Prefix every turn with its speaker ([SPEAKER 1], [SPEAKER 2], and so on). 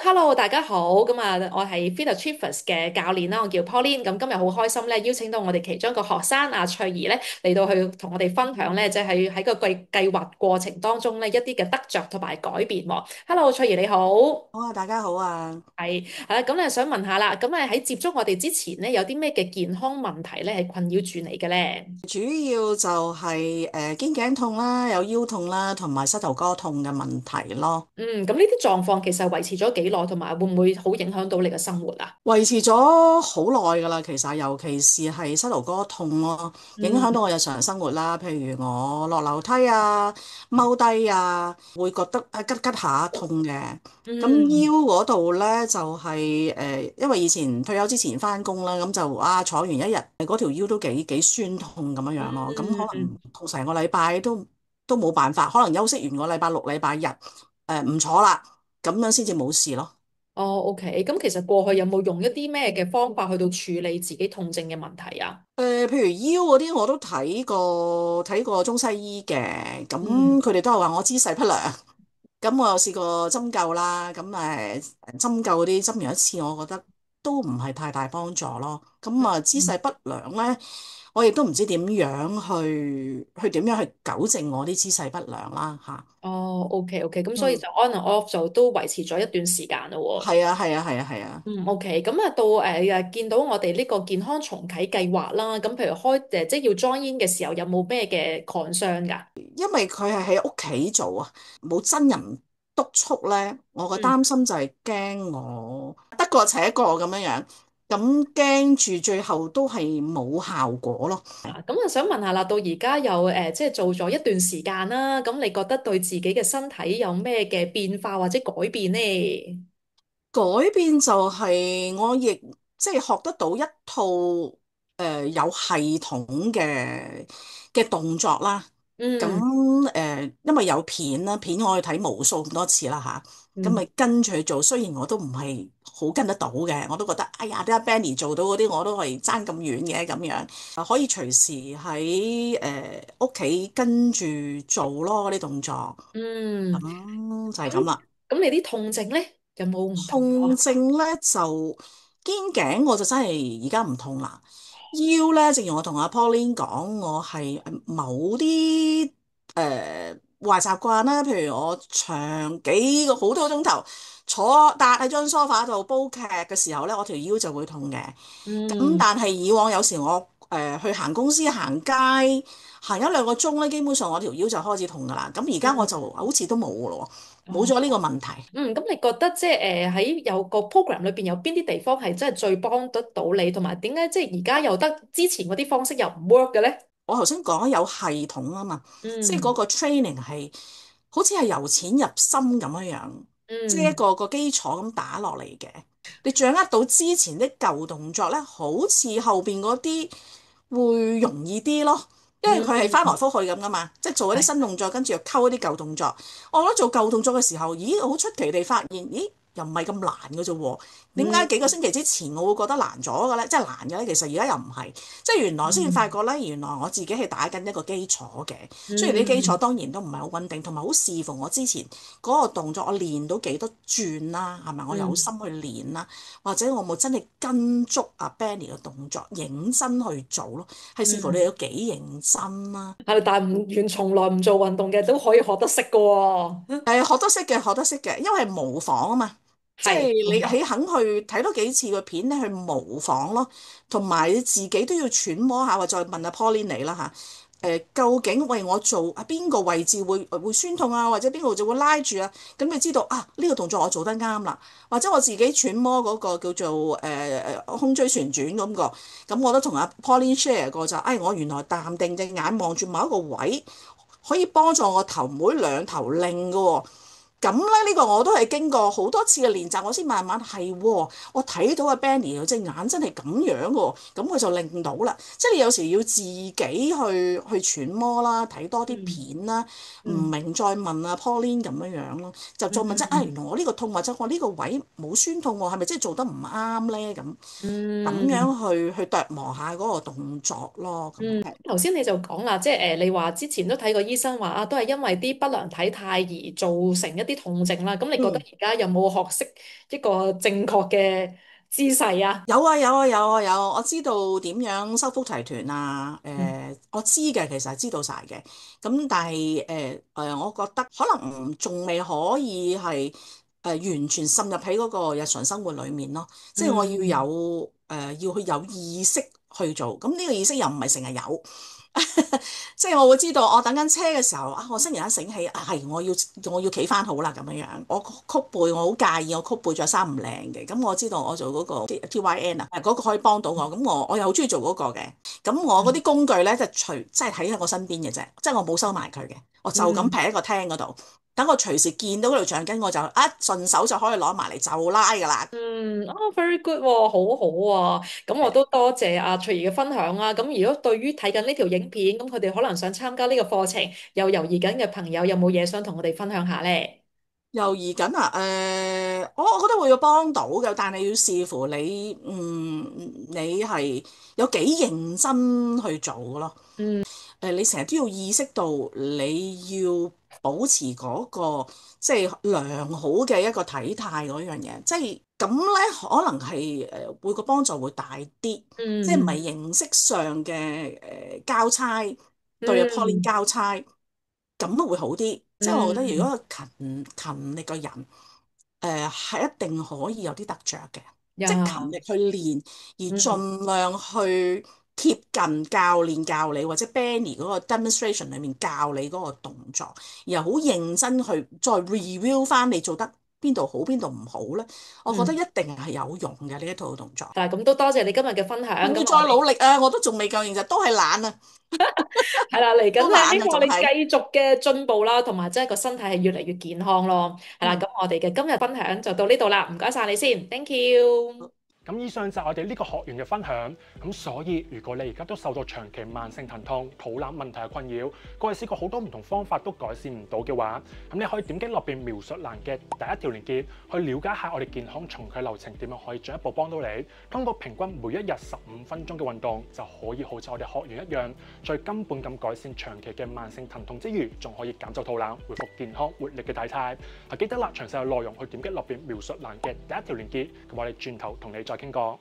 [SPEAKER 1] Hello，大家好，我係 Fit Achievers 嘅教練啦，我叫 Pauline，咁今日好開心咧，邀請到我哋其中一個學生阿翠兒咧嚟到去同我哋分享咧，即係喺個計劃過程當中咧一啲嘅得着同埋改變喎。Hello，翠兒你好，
[SPEAKER 2] 好啊，大家好啊！
[SPEAKER 1] 係啦，咁咧想問下啦，咁咧喺接觸我哋之前咧，有啲咩嘅健康問題咧係困擾住你嘅咧？
[SPEAKER 2] 主要就係肩頸痛啦，有腰痛啦，同埋膝頭哥痛嘅問題咯。
[SPEAKER 1] 嗯，咁呢啲狀況其實維持咗幾耐，同埋會唔會好影響到你嘅生活啊？
[SPEAKER 2] 維持咗好耐㗎啦，其實尤其是係膝頭哥痛咯，影響到
[SPEAKER 1] 嗯
[SPEAKER 2] 我日常生活啦。譬如我落樓梯啊、踎低啊，會覺得吉吉下痛嘅。咁腰
[SPEAKER 1] 嗯
[SPEAKER 2] 嗰度咧就係因為以前退休之前翻工啦，咁就坐完一日，嗰條腰都幾酸痛咁樣樣咯。咁可能
[SPEAKER 1] 嗯。
[SPEAKER 2] 痛成個禮拜都冇辦法，可能休息完個禮拜六、禮拜日唔坐啦，咁樣先至冇事咯。
[SPEAKER 1] 哦，OK，咁其實過去有冇用一啲咩嘅方法去到處理自己痛症嘅問題啊？
[SPEAKER 2] 譬如腰嗰啲我都睇過中西醫嘅，咁
[SPEAKER 1] 嗯，
[SPEAKER 2] 佢哋都係話我姿勢不良，咁我又試過針灸啦，咁針灸嗰啲針完一次，我覺得都唔係太大幫助咯。咁姿勢不良咧，我亦都唔知點樣去點樣去糾正我啲姿勢不良啦嚇。
[SPEAKER 1] 哦，OK，OK，咁所以
[SPEAKER 2] 嗯，
[SPEAKER 1] 就 on and off 就都維持咗一段時間咯喎。
[SPEAKER 2] 係啊，係啊，係啊，係啊。
[SPEAKER 1] 嗯，OK，咁啊到見到我哋呢個健康重啟計劃啦，咁譬如即係要 join in 嘅時候，有冇咩嘅 concern 㗎？
[SPEAKER 2] 因為佢係喺屋企做啊，冇真人督促咧，我嘅
[SPEAKER 1] 嗯。
[SPEAKER 2] 擔心就係驚我得過且過咁樣樣，咁驚住最後都係冇效果咯。
[SPEAKER 1] 咁啊想問下啦，到而家有即係做咗一段時間啦，咁你覺得對自己嘅身體有咩嘅變化或者改變呢？
[SPEAKER 2] 改變就係我亦即係學得到一套有系統嘅動作啦。咁
[SPEAKER 1] 嗯
[SPEAKER 2] 因為有片啦，片我去睇無數咁多次啦吓，咁
[SPEAKER 1] 嗯。
[SPEAKER 2] 咪跟住去做。雖然我都唔係好跟得到嘅，我都覺得哎呀，啲阿 Benny 做到嗰啲，我都係爭咁遠嘅咁樣。可以隨時喺屋企跟住做咯，嗰啲動作。
[SPEAKER 1] 嗯，
[SPEAKER 2] 咁就係咁
[SPEAKER 1] 咁
[SPEAKER 2] 啦。
[SPEAKER 1] 咁你啲痛症咧有冇唔同咗？
[SPEAKER 2] 痛症咧就肩頸我就真係而家唔痛啦。腰咧，正如我同阿 Pauline 講，我係某啲壞習慣啦，譬如我長幾個好多鐘頭坐搭喺張梳化度煲劇嘅時候咧，我條腰就會痛嘅。咁
[SPEAKER 1] 嗯，
[SPEAKER 2] 但係以往有時我去行公司行街行一兩個鐘咧，基本上我條腰就開始痛噶啦。咁而家我就好似都冇噶咯喎，冇
[SPEAKER 1] 哦，
[SPEAKER 2] 咗呢個問題。
[SPEAKER 1] 咁你覺得即係喺有個 program 裏邊有邊啲地方係真係最幫得到你，同埋點解即係而家又得之前嗰啲方式又唔 work 嘅咧？
[SPEAKER 2] 我頭先講有系統啊嘛，即係嗰
[SPEAKER 1] 嗯
[SPEAKER 2] 個 training 係好似係由淺入深咁樣樣，即係一
[SPEAKER 1] 嗯
[SPEAKER 2] 個基礎咁打落嚟嘅。你掌握到之前啲舊動作咧，好似後邊嗰啲會容易啲咯，因為佢係翻來
[SPEAKER 1] 嗯，
[SPEAKER 2] 覆去咁噶嘛，即係做一啲
[SPEAKER 1] 係。
[SPEAKER 2] 新動作，跟住又溝一啲舊動作。我覺得做舊動作嘅時候，咦，好出奇地發現，咦，又唔係咁難嘅啫喎。點解
[SPEAKER 1] 嗯
[SPEAKER 2] 幾個星期之前我會覺得難咗嘅咧？即係難嘅咧，其實而家又唔係。即係原來先發
[SPEAKER 1] 嗯
[SPEAKER 2] 覺咧，原來我自己係打緊一個基礎嘅。雖然啲基礎
[SPEAKER 1] 嗯
[SPEAKER 2] 當然都唔係好穩定，同埋好視乎我之前嗰個動作，我練到幾多轉啦，係咪我有
[SPEAKER 1] 嗯
[SPEAKER 2] 心去練啦，或者我冇真係跟足阿 Benny 嘅動作認真去做咯，係視乎你
[SPEAKER 1] 嗯，
[SPEAKER 2] 有幾認真啦。
[SPEAKER 1] 係，但係從來唔做運動嘅都可以學得識嘅喎。
[SPEAKER 2] 學得識嘅，學得識嘅，因為係模仿啊嘛，即係
[SPEAKER 1] 係，冇錯。
[SPEAKER 2] 你肯去睇多幾次個片咧，去模仿咯，同埋你自己都要揣摩下，或再問阿 Pauline 你啦嚇。究竟為我做啊邊個位置會酸痛啊，或者邊個就會拉住啊？咁你知道啊呢個動作我做得啱啦，或者我自己揣摩嗰個叫做胸椎旋轉咁個，咁我都同阿 Pauline share 過就，我原來淡定隻眼望住某一個位，可以幫助我頭唔會兩頭擰嘅喎。咁咧呢個我都係經過好多次嘅練習，我先慢慢係喎，我睇到阿 Benny 隻眼真係咁樣嘅喎，咁佢就令到啦。即係你有時要自己去揣摩啦，睇多啲
[SPEAKER 1] 嗯
[SPEAKER 2] 片啦，唔
[SPEAKER 1] 嗯
[SPEAKER 2] 明再問阿 Pauline 咁樣樣咯，就再問即係原
[SPEAKER 1] 嗯
[SPEAKER 2] 來我呢個痛或者我呢個位冇酸痛喎，係咪即係做得唔啱咧？咁
[SPEAKER 1] 嗯
[SPEAKER 2] 樣去琢磨下嗰個動作咯，咁
[SPEAKER 1] 嗯，
[SPEAKER 2] 樣。
[SPEAKER 1] 頭先你就講啦，即係你話之前都睇過醫生話啊，都係因為啲不良體態而造成一啲啲痛症啦。咁你覺得而家有冇學識一個正確嘅姿勢啊？
[SPEAKER 2] 有啊有啊有啊有，我知道點樣收腹提臀啊，
[SPEAKER 1] 嗯
[SPEAKER 2] 我知嘅，其實係知道晒嘅。咁但係我覺得可能仲未可以係完全滲入喺嗰個日常生活裡面咯。即係我要
[SPEAKER 1] 嗯
[SPEAKER 2] 有要去有意識去做，咁呢個意識又唔係成日有。即係我會知道，我等緊車嘅時候啊，我忽然間醒起，係我要企翻好啦咁樣樣。我曲背我好介意，我曲背着衫唔靚嘅，咁我知道我做嗰個 TYN 啊，嗰個可以幫到我。咁我又好中意做嗰個嘅。咁我嗰啲工具咧就即係喺我身邊嘅啫，即係我冇收埋佢嘅，我就咁劈喺個廳嗰度，等我隨時見到嗰條橡筋，我就順手就可以攞埋嚟就拉噶啦。
[SPEAKER 1] very good 喎，好好啊。咁我都多謝阿翠兒嘅分享啊。咁如果對於睇緊呢條影片，咁佢哋可能想參加呢個課程，又猶豫緊嘅朋友，有冇嘢想同我哋分享下咧？
[SPEAKER 2] 猶豫緊啊？我覺得會有幫到嘅，但係要視乎你，你係有幾認真去做咯。
[SPEAKER 1] 嗯
[SPEAKER 2] 你成日都要意識到你要保持嗰個即係良好嘅一個體態嗰樣嘢，即係咁咧，可能係會個幫助會大啲，即係唔係
[SPEAKER 1] 嗯
[SPEAKER 2] 形式上嘅交差對阿 Pauline
[SPEAKER 1] 嗯
[SPEAKER 2] 交差，咁啊會好啲。即係我覺得如
[SPEAKER 1] 嗯
[SPEAKER 2] 果勤力嘅人，係一定可以有啲得着嘅，即係勤
[SPEAKER 1] 呀，
[SPEAKER 2] 力去練，而
[SPEAKER 1] 嗯
[SPEAKER 2] 盡量去貼近教練教你或者 Benny 嗰個 demonstration 裏面教你嗰個動作，然後好認真去再 review 翻你做得邊度好邊度唔好咧，我覺得
[SPEAKER 1] 嗯，
[SPEAKER 2] 一定係有用嘅呢一套動作。
[SPEAKER 1] 嗱，咁都多謝你今日嘅分享。咁我
[SPEAKER 2] 仲要再努
[SPEAKER 1] 哋
[SPEAKER 2] 力啊！我都仲未夠認真，都係懶啊，
[SPEAKER 1] 係啦，嚟緊咧，
[SPEAKER 2] 都懶啊，
[SPEAKER 1] 希望你
[SPEAKER 2] 仲係。
[SPEAKER 1] 繼續嘅進步啦，同埋即係個身體係越嚟越健康咯。係啦，
[SPEAKER 2] 嗯。
[SPEAKER 1] 咁我哋嘅今日分享就到呢度啦，唔該晒你先，thank you。
[SPEAKER 3] 咁以上就係我哋呢個學員嘅分享。咁所以如果你而家都受到長期慢性疼痛、肚腩問題嘅困擾，過去試過好多唔同方法都改善唔到嘅話，咁你可以點擊落邊描述欄嘅第一條連結，去了解下我哋健康重啟流程點樣可以進一步幫到你。通過平均每一日15分鐘嘅運動，就可以好似我哋學員一樣，最根本咁改善長期嘅慢性疼痛之餘，仲可以減走肚腩，恢復健康活力嘅體態。記得啦，詳細嘅內容去點擊落邊描述欄嘅第一條連結，咁我哋轉頭同你再傾過。